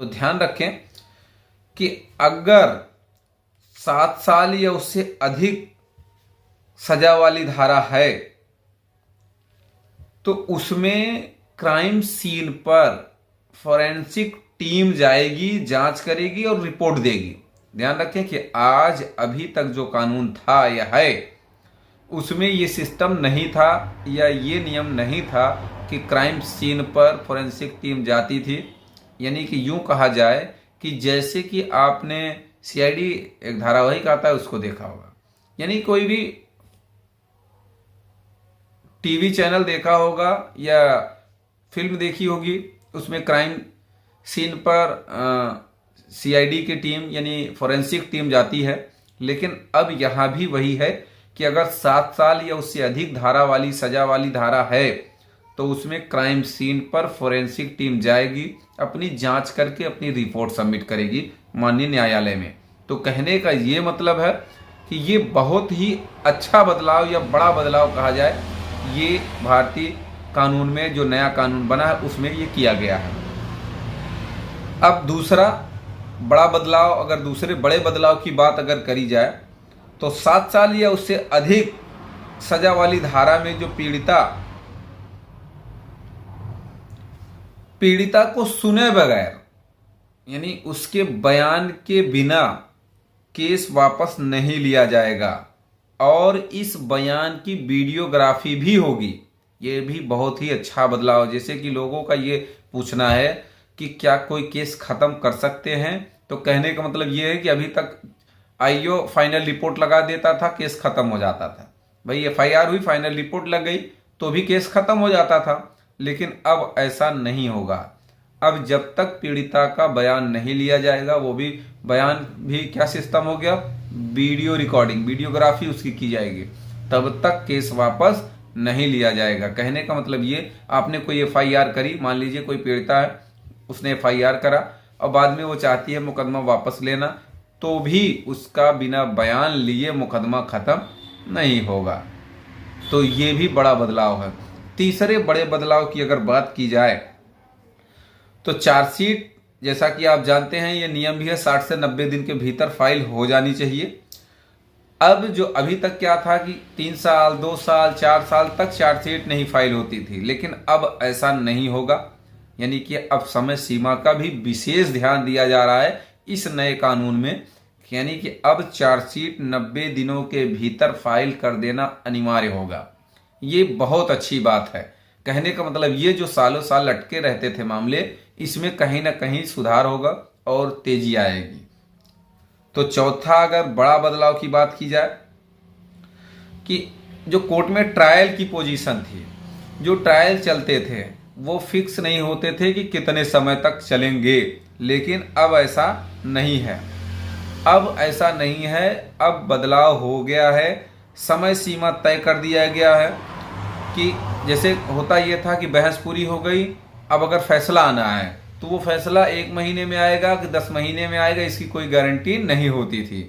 तो ध्यान रखें कि अगर 7 साल या उससे अधिक सजा वाली धारा है तो उसमें क्राइम सीन पर फॉरेंसिक टीम जाएगी, जांच करेगी और रिपोर्ट देगी। ध्यान रखें कि आज अभी तक जो कानून था या है उसमें ये सिस्टम नहीं था या ये नियम नहीं था कि क्राइम सीन पर फॉरेंसिक टीम जाती थी। यानी कि यूं कहा जाए कि जैसे कि आपने सीआईडी एक धारावाहिक आता है उसको देखा होगा, यानी कोई भी टीवी चैनल देखा होगा या फिल्म देखी होगी, उसमें क्राइम सीन पर सीआईडी की टीम यानी फॉरेंसिक टीम जाती है। लेकिन अब यहाँ भी वही है कि अगर 7 साल या उससे अधिक धारा वाली सजा वाली धारा है तो उसमें क्राइम सीन पर फॉरेंसिक टीम जाएगी, अपनी जांच करके अपनी रिपोर्ट सबमिट करेगी माननीय न्यायालय में। तो कहने का ये मतलब है कि ये बहुत ही अच्छा बदलाव या बड़ा बदलाव कहा जाए, ये भारतीय कानून में जो नया कानून बना है उसमें ये किया गया है। अब दूसरा बड़ा बदलाव, अगर दूसरे बड़े बदलाव की बात अगर करी जाए तो 7 साल या उससे अधिक सजा वाली धारा में जो पीड़िता को सुने बगैर यानी उसके बयान के बिना केस वापस नहीं लिया जाएगा और इस बयान की वीडियोग्राफी भी होगी। ये भी बहुत ही अच्छा बदलाव। जैसे कि लोगों का ये पूछना है कि क्या कोई केस खत्म कर सकते हैं, तो कहने का मतलब ये है कि अभी तक आईओ फाइनल रिपोर्ट लगा देता था, केस खत्म हो जाता था। भाई एफआईआर हुई, फाइनल रिपोर्ट लग गई तो भी केस खत्म हो जाता था। लेकिन अब ऐसा नहीं होगा। अब जब तक पीड़िता का बयान नहीं लिया जाएगा, वो भी बयान भी क्या सिस्टम हो गया, वीडियो रिकॉर्डिंग, वीडियोग्राफी उसकी की जाएगी, तब तक केस वापस नहीं लिया जाएगा। कहने का मतलब ये, आपने कोई एफआईआर करी, मान लीजिए कोई पीड़िता है, उसने एफआईआर करा और बाद में वो चाहती है मुकदमा वापस लेना, तो भी उसका बिना बयान लिए मुकदमा खत्म नहीं होगा। तो ये भी बड़ा बदलाव है। तीसरे बड़े बदलाव की अगर बात की जाए तो चार्जशीट, जैसा कि आप जानते हैं ये नियम भी है 60 से 90 दिन के भीतर फाइल हो जानी चाहिए। अब जो अभी तक क्या था कि 3 साल 2 साल 4 साल तक चार्जशीट नहीं फाइल होती थी, लेकिन अब ऐसा नहीं होगा। यानी कि अब समय सीमा का भी विशेष ध्यान दिया जा रहा है इस नए कानून में। यानी कि अब चार्जशीट 90 दिनों के भीतर फाइल कर देना अनिवार्य होगा। ये बहुत अच्छी बात है। कहने का मतलब ये जो सालों साल लटके रहते थे मामले, इसमें कहीं ना कहीं सुधार होगा और तेजी आएगी। तो चौथा अगर बड़ा बदलाव की बात की जाए कि जो कोर्ट में ट्रायल की पोजीशन थी, जो ट्रायल चलते थे वो फिक्स नहीं होते थे कि कितने समय तक चलेंगे, लेकिन अब ऐसा नहीं है। अब ऐसा नहीं है, अब बदलाव हो गया है। समय सीमा तय कर दिया गया है कि जैसे होता ये था कि बहस पूरी हो गई, अब अगर फैसला आना है तो वो फैसला 1 महीने में आएगा कि 10 महीने में आएगा, इसकी कोई गारंटी नहीं होती थी।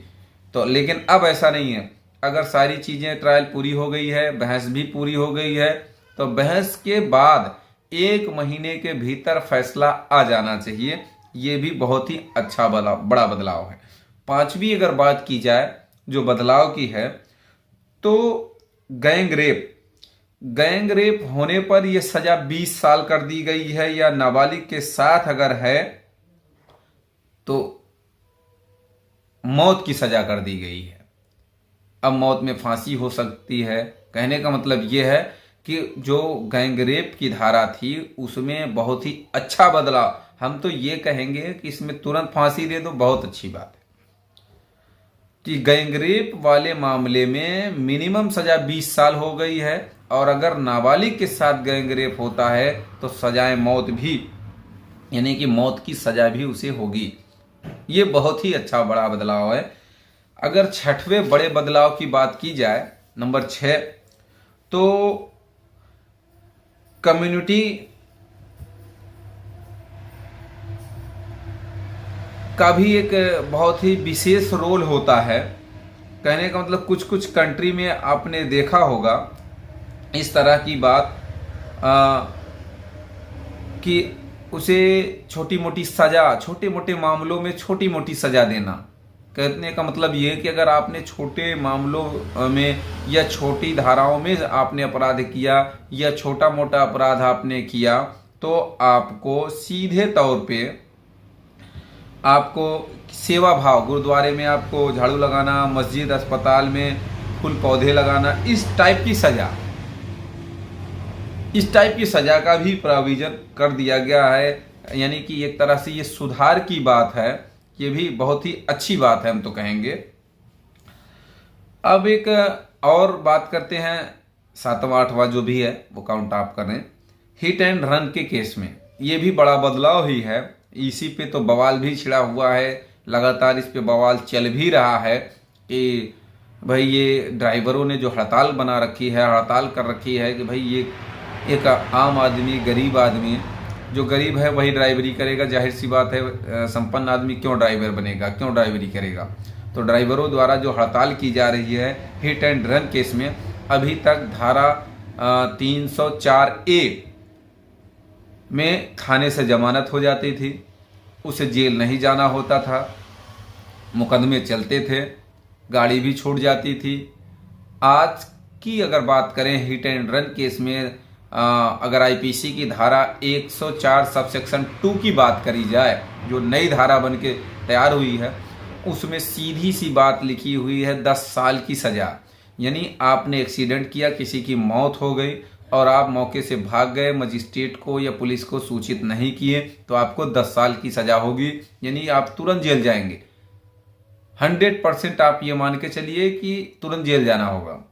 तो लेकिन अब ऐसा नहीं है। अगर सारी चीज़ें ट्रायल पूरी हो गई है, बहस भी पूरी हो गई है, तो बहस के बाद 1 महीने के भीतर फैसला आ जाना चाहिए। ये भी बहुत ही अच्छा बड़ा बदलाव है। पांचवी अगर बात की जाए जो बदलाव की है तो गैंग रेप होने पर यह सजा 20 साल कर दी गई है, या नाबालिग के साथ अगर है तो मौत की सजा कर दी गई है। अब मौत में फांसी हो सकती है। कहने का मतलब यह है कि जो गैंग रेप की धारा थी उसमें बहुत ही अच्छा बदलाव। हम तो ये कहेंगे कि इसमें तुरंत फांसी दे दो, बहुत अच्छी बात है। कि गैंगरेप वाले मामले में मिनिमम सजा 20 साल हो गई है, और अगर नाबालिग के साथ गैंगरेप होता है तो सजाए मौत भी, यानी कि मौत की सजा भी उसे होगी। ये बहुत ही अच्छा बड़ा बदलाव है। अगर छठवें बड़े बदलाव की बात की जाए, नंबर 6, तो कम्युनिटी का भी एक बहुत ही विशेष रोल होता है। कहने का मतलब कुछ कुछ कंट्री में आपने देखा होगा इस तरह की बात कि उसे छोटी मोटी सजा, छोटे मोटे मामलों में छोटी मोटी सजा देना। कहने का मतलब ये है कि अगर आपने छोटे मामलों में या छोटी धाराओं में आपने अपराध किया या छोटा मोटा अपराध आपने किया, तो आपको सीधे तौर पे आपको सेवा भाव, गुरुद्वारे में आपको झाड़ू लगाना, मस्जिद अस्पताल में फूल पौधे लगाना, इस टाइप की सजा का भी प्रोविजन कर दिया गया है। यानी कि एक तरह से ये सुधार की बात है, ये भी बहुत ही अच्छी बात है, हम तो कहेंगे। अब एक और बात करते हैं, 7वां 8वां जो भी है वो काउंट आप करें। हिट एंड रन के केस में ये भी बड़ा बदलाव ही है। इसी पे तो बवाल भी छिड़ा हुआ है, लगातार इस पे बवाल चल भी रहा है कि भाई ये ड्राइवरों ने जो हड़ताल बना रखी है, हड़ताल कर रखी है कि भाई ये एक आम आदमी, गरीब आदमी, जो गरीब है वही ड्राइवरी करेगा। जाहिर सी बात है, संपन्न आदमी क्यों ड्राइवर बनेगा, क्यों ड्राइवरी करेगा। तो ड्राइवरों द्वारा जो हड़ताल की जा रही है हिट एंड रन केस में, अभी तक धारा 304A में थाने से जमानत हो जाती थी, उसे जेल नहीं जाना होता था, मुकदमे चलते थे, गाड़ी भी छूट जाती थी। आज की अगर बात करें हिट एंड रन केस में, अगर आईपीसी की धारा 104 सबसेक्शन 2 की बात करी जाए, जो नई धारा बन के तैयार हुई है, उसमें सीधी सी बात लिखी हुई है 10 साल की सजा। यानी आपने एक्सीडेंट किया, किसी की मौत हो गई और आप मौके से भाग गए, मजिस्ट्रेट को या पुलिस को सूचित नहीं किए, तो आपको 10 साल की सजा होगी। यानी आप तुरंत जेल जाएंगे। 100% आप ये मान के चलिए कि तुरंत जेल जाना होगा।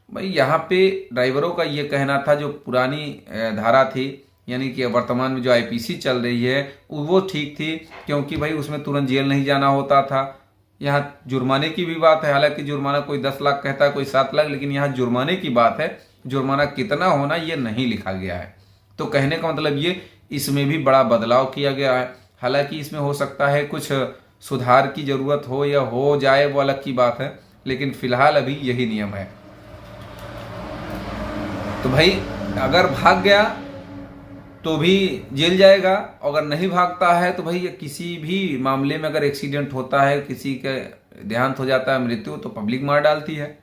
भाई यहाँ पे ड्राइवरों का ये कहना था, जो पुरानी धारा थी, यानी कि वर्तमान में जो आईपीसी चल रही है वो ठीक थी, क्योंकि भाई उसमें तुरंत जेल नहीं जाना होता था। यहाँ जुर्माने की भी बात है, हालांकि जुर्माना कोई 10 लाख कहता है, कोई 7 लाख, लेकिन यहाँ जुर्माने की बात है। जुर्माना कितना होना ये नहीं लिखा गया है। तो कहने का मतलब ये, इसमें भी बड़ा बदलाव किया गया है। हालांकि इसमें हो सकता है कुछ सुधार की जरूरत हो या हो जाए, वो अलग की बात है, लेकिन फिलहाल अभी यही नियम है। तो भाई अगर भाग गया तो भी जेल जाएगा, अगर नहीं भागता है तो भाई किसी भी मामले में अगर एक्सीडेंट होता है, किसी का देहांत हो जाता है, मृत्यु, तो पब्लिक मार डालती है।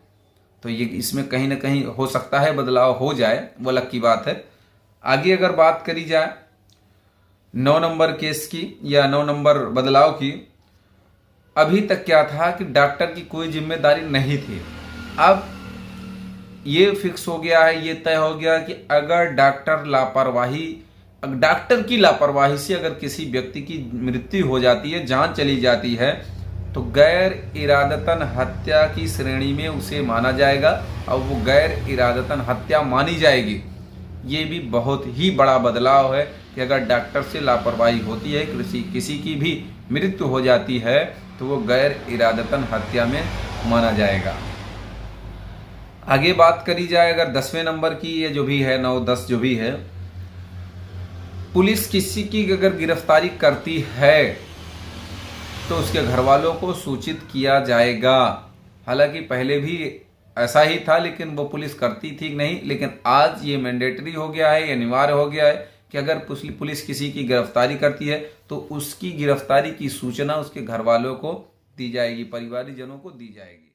तो ये इसमें कहीं ना कहीं हो सकता है बदलाव हो जाए, वो अलग की बात है। आगे अगर बात करी जाए 9 नंबर केस की या 9 नंबर बदलाव की, अभी तक क्या था कि डॉक्टर की कोई जिम्मेदारी नहीं थी। अब ये फिक्स हो गया है, ये तय हो गया कि अगर डॉक्टर की लापरवाही से अगर किसी व्यक्ति की मृत्यु हो जाती है, जान चली जाती है, तो गैर इरादतन हत्या की श्रेणी में उसे माना जाएगा और वो गैर इरादतन हत्या मानी जाएगी। ये भी बहुत ही बड़ा बदलाव है कि अगर डॉक्टर से लापरवाही होती है, किसी की भी मृत्यु हो जाती है, तो वो गैर इरादतन हत्या में माना जाएगा। आगे बात करी जाए अगर 10वें नंबर की, ये जो भी है 9, 10 जो भी है, पुलिस किसी की अगर गिरफ्तारी करती है तो उसके घर वालों को सूचित किया जाएगा। हालांकि पहले भी ऐसा ही था, लेकिन वो पुलिस करती थी नहीं, लेकिन आज ये मैंडेटरी हो गया है, ये अनिवार्य हो गया है कि अगर पुलिस किसी की गिरफ्तारी करती है तो उसकी गिरफ्तारी की सूचना उसके घर वालों को दी जाएगी, परिवारजनों को दी जाएगी।